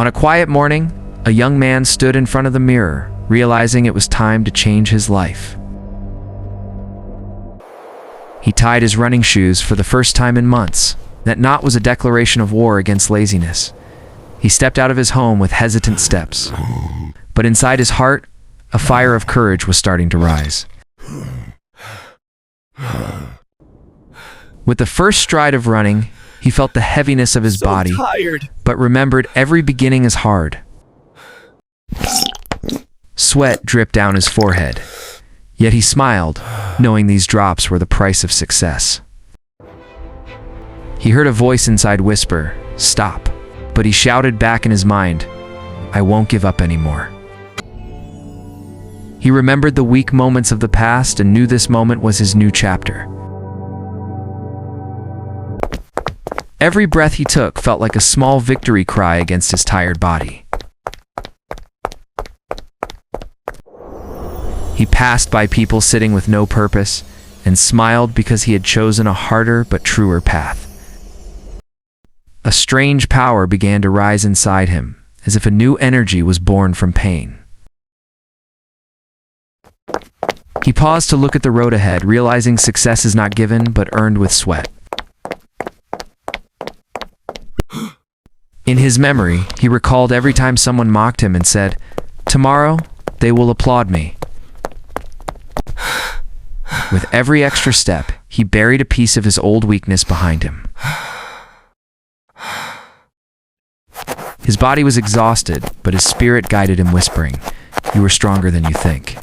On a quiet morning, a young man stood in front of the mirror, realizing it was time to change his life. He tied his running shoes for the first time in months. That knot was a declaration of war against laziness. He stepped out of his home with hesitant steps. But inside his heart, a fire of courage was starting to rise. With the first stride of running, he felt the heaviness of his body, but remembered every beginning is hard. Sweat dripped down his forehead, yet he smiled, knowing these drops were the price of success. He heard a voice inside whisper, "Stop," but he shouted back in his mind, "I won't give up anymore." He remembered the weak moments of the past and knew this moment was his new chapter. Every breath he took felt like a small victory cry against his tired body. He passed by people sitting with no purpose and smiled because he had chosen a harder but truer path. A strange power began to rise inside him, as if a new energy was born from pain. He paused to look at the road ahead, realizing success is not given but earned with sweat. In his memory, he recalled every time someone mocked him and said, "Tomorrow, they will applaud me." With every extra step, he buried a piece of his old weakness behind him. His body was exhausted, but his spirit guided him, whispering, "You are stronger than you think."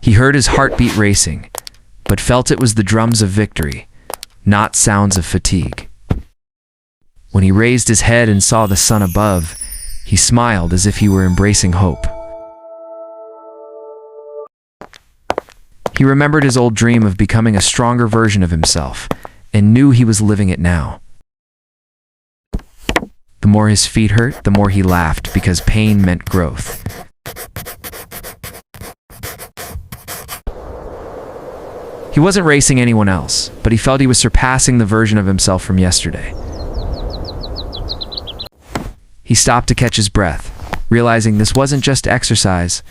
He heard his heartbeat racing, but felt it was the drums of victory, not sounds of fatigue. When he raised his head and saw the sun above, he smiled as if he were embracing hope. He remembered his old dream of becoming a stronger version of himself, and knew he was living it now. The more his feet hurt, the more he laughed, because pain meant growth. He wasn't racing anyone else, but he felt he was surpassing the version of himself from yesterday. He stopped to catch his breath, realizing this wasn't just exercise,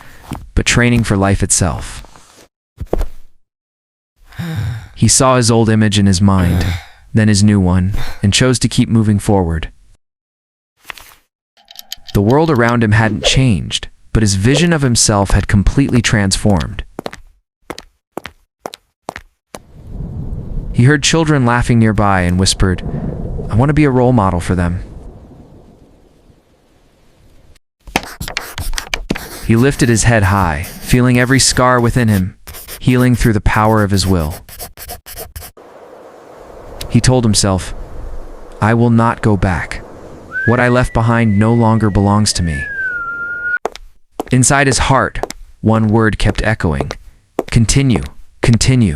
but training for life itself. He saw his old image in his mind, then his new one, and chose to keep moving forward. The world around him hadn't changed, but his vision of himself had completely transformed. He heard children laughing nearby and whispered, "I want to be a role model for them." He lifted his head high, feeling every scar within him, healing through the power of his will. He told himself, "I will not go back. What I left behind no longer belongs to me." Inside his heart, one word kept echoing, "Continue, continue."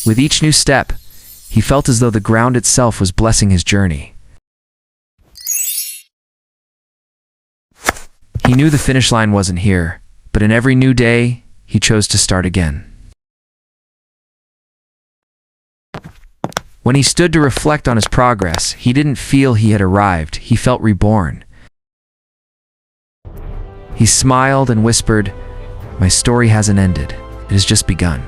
With each new step, he felt as though the ground itself was blessing his journey. He knew the finish line wasn't here, but in every new day, he chose to start again. When he stood to reflect on his progress, he didn't feel he had arrived, he felt reborn. He smiled and whispered, "My story hasn't ended, it has just begun."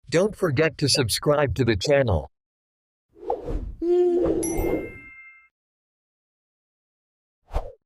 Don't forget to subscribe to the channel.